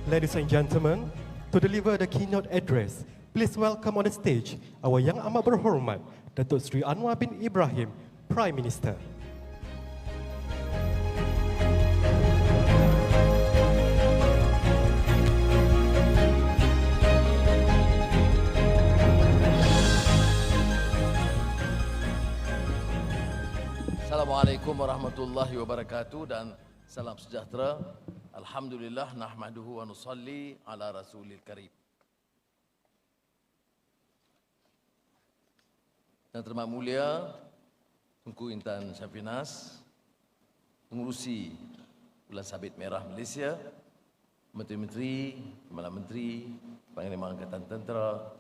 Ladies and gentlemen, to deliver the keynote address, please welcome on the stage our yang amat berhormat, Datuk Seri Anwar bin Ibrahim, Prime Minister. Assalamualaikum warahmatullahi wabarakatuh dan salam sejahtera. Alhamdulillah nahmaduhu wa nusalli ala rasulil karim. Yang terhormat mulia Tunku Intan Syafinas, Pengurusi Bulan Sabit Merah Malaysia, Menteri-Menteri, Perdana Menteri, Panglima Angkatan Tentera,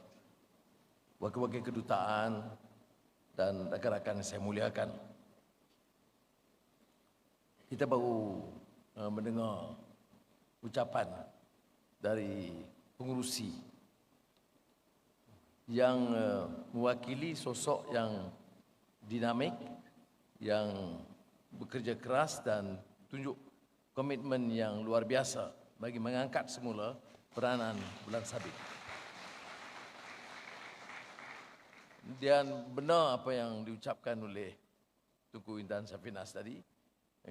Wakil-Wakil Kedutaan dan rakan-rakan yang saya muliakan. Kita baru mendengar ucapan dari pengurusi yang mewakili sosok yang dinamik, yang bekerja keras dan tunjuk komitmen yang luar biasa bagi mengangkat semula peranan Bulan Sabit. Dan benar apa yang diucapkan oleh Tunku Intan Syafinas tadi.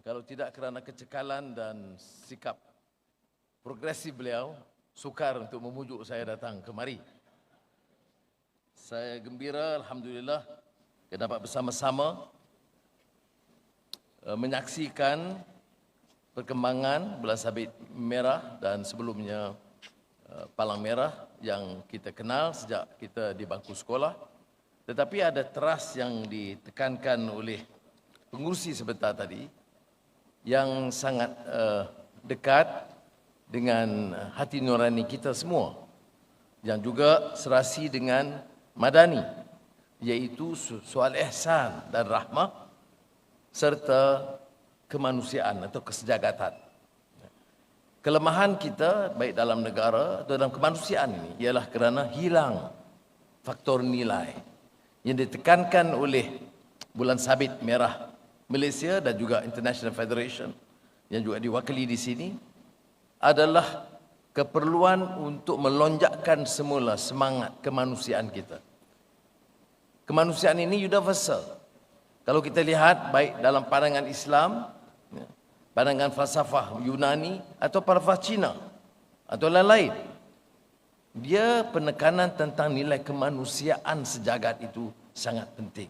Kalau tidak kerana kecekalan dan sikap progresif beliau, sukar untuk memujuk saya datang kemari. Saya gembira, Alhamdulillah, dapat bersama-sama menyaksikan perkembangan Bulan Sabit Merah dan sebelumnya Palang Merah yang kita kenal sejak kita di bangku sekolah. Tetapi ada teras yang ditekankan oleh pengurusi sebentar tadi, yang sangat dekat dengan hati nurani kita semua, yang juga serasi dengan madani, iaitu soal ihsan dan rahmah serta kemanusiaan atau kesejahteraan. Kelemahan kita baik dalam negara atau dalam kemanusiaan ini ialah kerana hilang faktor nilai yang ditekankan oleh Bulan Sabit Merah Malaysia dan juga International Federation yang juga diwakili di sini adalah keperluan untuk melonjakkan semula semangat kemanusiaan kita. Kemanusiaan ini universal. Kalau kita lihat baik dalam pandangan Islam, pandangan falsafah Yunani atau falsafah Cina atau lain-lain, dia penekanan tentang nilai kemanusiaan sejagat itu sangat penting.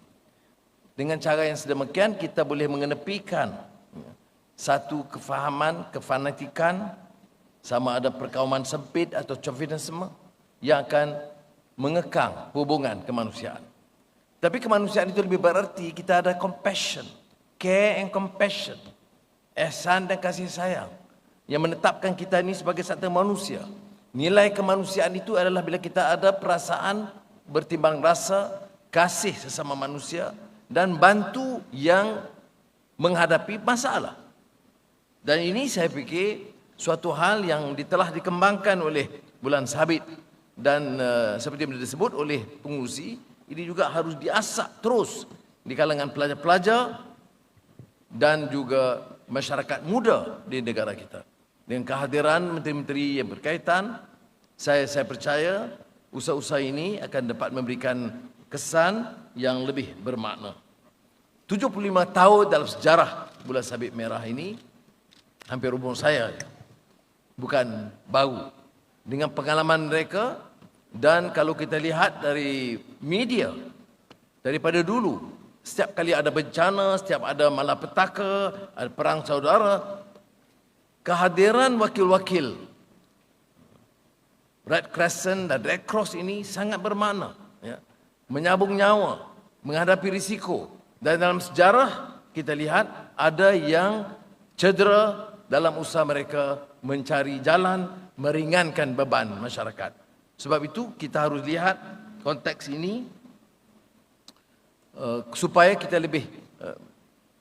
Dengan cara yang sedemikian kita boleh mengenepikan satu kefahaman, kefanatikan, sama ada perkauman sempit atau chauvinisme yang akan mengekang hubungan kemanusiaan. Tapi kemanusiaan itu lebih berarti kita ada compassion, care and compassion, ihsan dan kasih sayang yang menetapkan kita ini sebagai satu manusia. Nilai kemanusiaan itu adalah bila kita ada perasaan bertimbang rasa, kasih sesama manusia, dan bantu yang menghadapi masalah. Dan ini saya fikir suatu hal yang telah dikembangkan oleh Bulan Sabit dan seperti yang disebut oleh pengurusi, ini juga harus diasah terus di kalangan pelajar-pelajar dan juga masyarakat muda di negara kita. Dengan kehadiran menteri-menteri yang berkaitan, saya percaya usaha-usaha ini akan dapat memberikan kesan yang lebih bermakna. 75 tahun dalam sejarah Bulan Sabit Merah ini, hampir umur saya, bukan baru. Dengan pengalaman mereka, dan kalau kita lihat dari media, daripada dulu, setiap kali ada bencana, setiap ada malapetaka, ada perang saudara, kehadiran wakil-wakil Red Crescent dan Red Cross ini sangat bermakna, ya. Menyabung nyawa, menghadapi risiko. Dan dalam sejarah kita lihat ada yang cedera dalam usaha mereka mencari jalan meringankan beban masyarakat. Sebab itu kita harus lihat konteks ini supaya kita lebih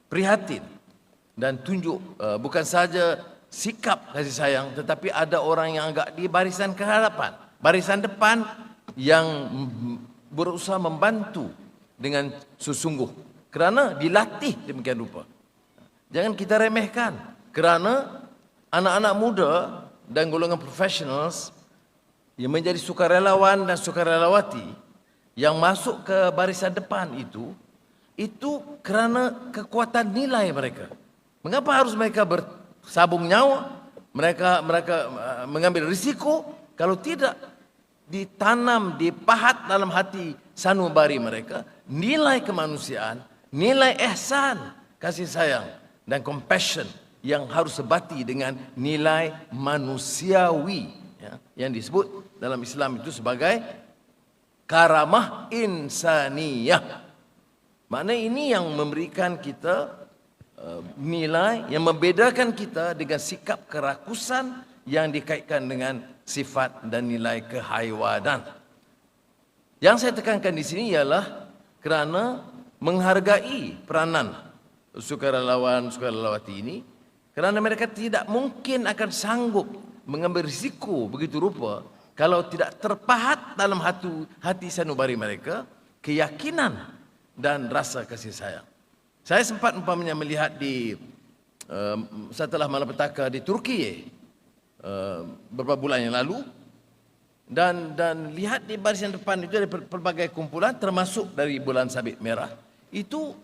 prihatin dan tunjuk bukan saja sikap kasih sayang, tetapi ada orang yang agak di barisan kehadapan, barisan depan yang berusaha membantu dengan sesungguh. Kerana dilatih demikian rupa. Jangan kita remehkan. Kerana anak-anak muda dan golongan professionals yang menjadi sukarelawan dan sukarelawati yang masuk ke barisan depan itu kerana kekuatan nilai mereka. Mengapa harus mereka bersabung nyawa? Mereka mengambil risiko kalau tidak ditanam, dipahat dalam hati sanubari mereka nilai kemanusiaan, nilai ihsan, kasih sayang dan compassion yang harus sebati dengan nilai manusiawi, ya, yang disebut dalam Islam itu sebagai karamah insaniyah. Maknanya ini yang memberikan kita nilai yang membedakan kita dengan sikap kerakusan yang dikaitkan dengan sifat dan nilai kehaiwanan. Yang saya tekankan di sini ialah kerana menghargai peranan sukarelawan-sukarelawati ini, kerana mereka tidak mungkin akan sanggup mengambil risiko begitu rupa kalau tidak terpahat dalam hati sanubari mereka keyakinan dan rasa kasih sayang. Saya sempat umpamanya melihat setelah malapetaka di Turki beberapa bulan yang lalu, dan lihat di barisan depan itu ada pelbagai kumpulan termasuk dari Bulan Sabit Merah. Itu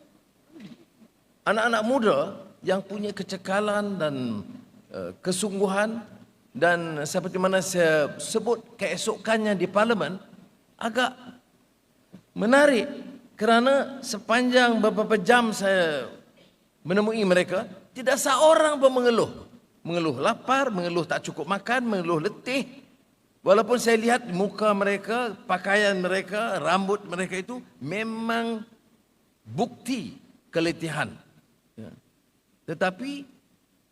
anak-anak muda yang punya kecekalan dan kesungguhan, dan seperti mana saya sebut keesokannya di parlimen agak menarik. Kerana sepanjang beberapa jam saya menemui mereka, tidak seorang pun mengeluh. Mengeluh lapar, mengeluh tak cukup makan, mengeluh letih. Walaupun saya lihat muka mereka, pakaian mereka, rambut mereka itu memang bukti keletihan. Ya. Tetapi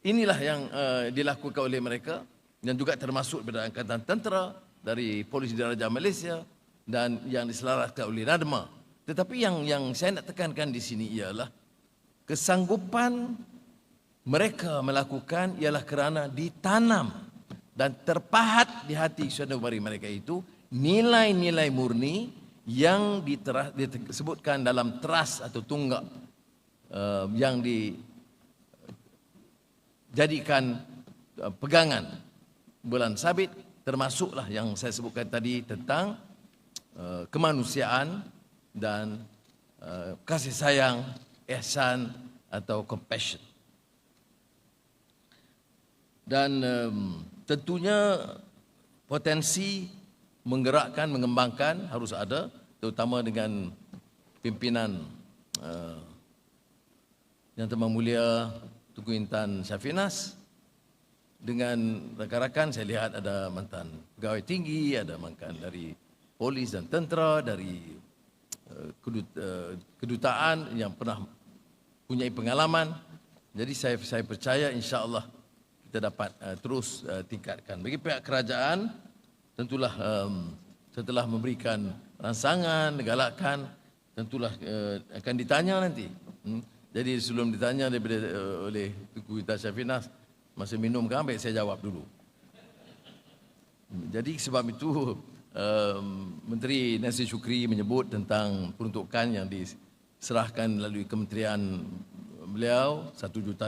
inilah yang dilakukan oleh mereka, dan juga termasuk dari Angkatan Tentera, dari Polis Diraja Malaysia, dan yang diselaraskan oleh NADMA. Tetapi yang saya nak tekankan di sini ialah kesanggupan mereka melakukan ialah kerana ditanam dan terpahat di hati sanubari mereka itu nilai-nilai murni yang disebutkan dalam teras atau tunggak yang dijadikan pegangan Bulan Sabit, termasuklah yang saya sebutkan tadi tentang kemanusiaan dan kasih sayang, ihsan atau compassion. Dan tentunya potensi menggerakkan, mengembangkan harus ada, terutama dengan pimpinan Yang Terhormat Mulia Tunku Intan Syafinas. Dengan rakan-rakan saya lihat ada mantan pegawai tinggi, ada mantan dari polis dan tentera, dari kedutaan yang pernah punya pengalaman. Jadi saya percaya insya-Allah kita dapat terus tingkatkan. Bagi pihak kerajaan, tentulah setelah memberikan rangsangan, galakan, tentulah akan ditanya nanti. Jadi sebelum ditanya oleh Tunku Intan Syafinas, masa minum kan, baik saya jawab dulu. Jadi sebab itu Menteri Nasir Shukri menyebut tentang peruntukan yang diserahkan melalui kementerian beliau RM1 juta.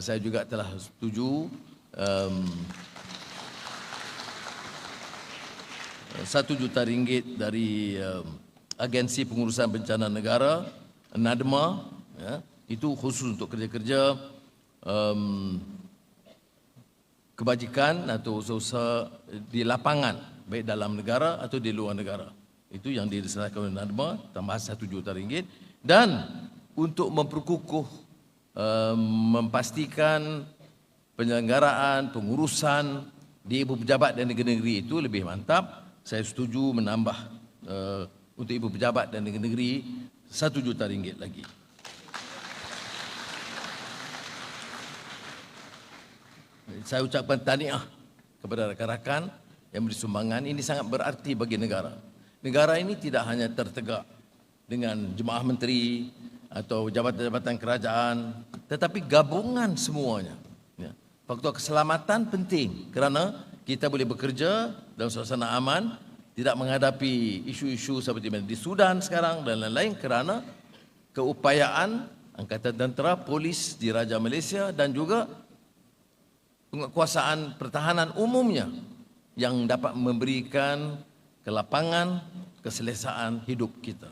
Saya juga telah setuju RM1 juta dari Agensi Pengurusan Bencana Negara NADMA, ya, itu khusus untuk kerja-kerja kebajikan atau usaha di lapangan, baik dalam negara atau di luar negara. Itu yang diserahkan oleh NADMA, tambah RM1 juta. Dan untuk memperkukuh, memastikan penyelenggaraan, pengurusan di ibu pejabat dan negeri-negeri itu lebih mantap, saya setuju menambah untuk ibu pejabat dan negeri-negeri RM1 juta lagi. Saya ucapkan tahniah kepada rakan-rakan yang beri sumbangan. Ini sangat berarti bagi negara. Negara ini tidak hanya tertegak dengan jemaah menteri atau jabatan-jabatan kerajaan, tetapi gabungan semuanya. Ya. Faktor keselamatan penting kerana kita boleh bekerja dalam suasana aman, tidak menghadapi isu-isu seperti di Sudan sekarang dan lain-lain, kerana keupayaan Angkatan Tentera, Polis Diraja Malaysia dan juga penguasaan pertahanan umumnya yang dapat memberikan kelapangan, keselesaan hidup kita.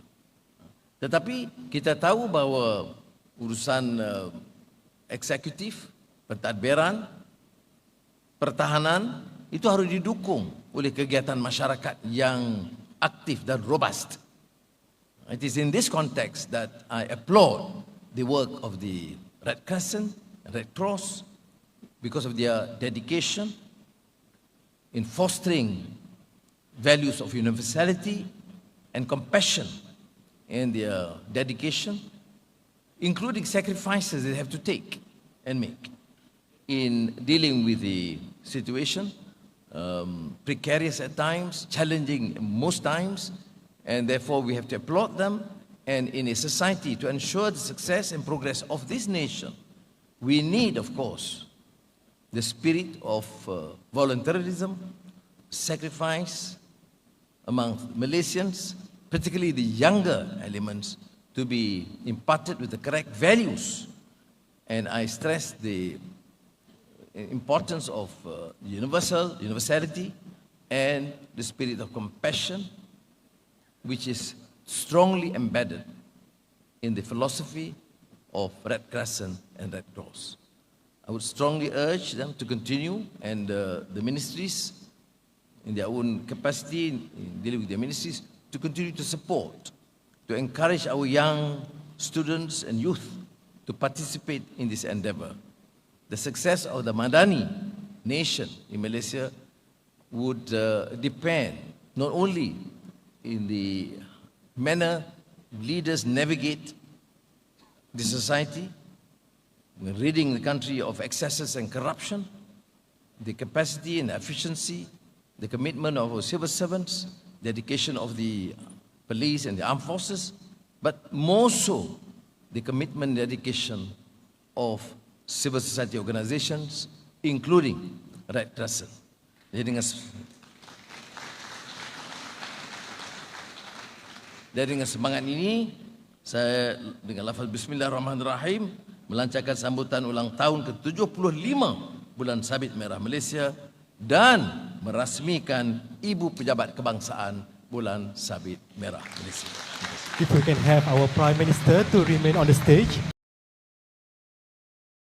Tetapi kita tahu bahawa urusan eksekutif, pentadbiran, pertahanan itu harus didukung oleh kegiatan masyarakat yang aktif dan robust. It is in this context that I applaud the work of the Red Crescent, Red Cross, because of their dedication in fostering values of universality and compassion, and their dedication, including sacrifices they have to take and make in dealing with the situation, precarious at times, challenging most times, and therefore we have to applaud them. And in a society, to ensure the success and progress of this nation, we need, of course, the spirit of voluntarism, sacrifice among Malaysians, particularly the younger elements, to be imparted with the correct values. And I stress the importance of universality and the spirit of compassion, which is strongly embedded in the philosophy of Red Crescent and Red Cross. I would strongly urge them to continue, and the ministries in their own capacity in dealing with their ministries, to continue to support, to encourage our young students and youth to participate in this endeavor. The success of the Madani nation in Malaysia would depend not only in the manner leaders navigate the society, ridding the country of excesses and corruption, the capacity and efficiency, the commitment of our civil servants, dedication of the police and the armed forces, but more so the commitment and dedication of civil society organizations, including Red Crescent. Dengan semangat ini, saya dengan lafaz Bismillahirrahmanirrahim melancarkan sambutan ulang tahun ke-75 Bulan Sabit Merah Malaysia dan merasmikan Ibu Pejabat Kebangsaan Bulan Sabit Merah Malaysia. If we can have our Prime Minister to remain on the stage.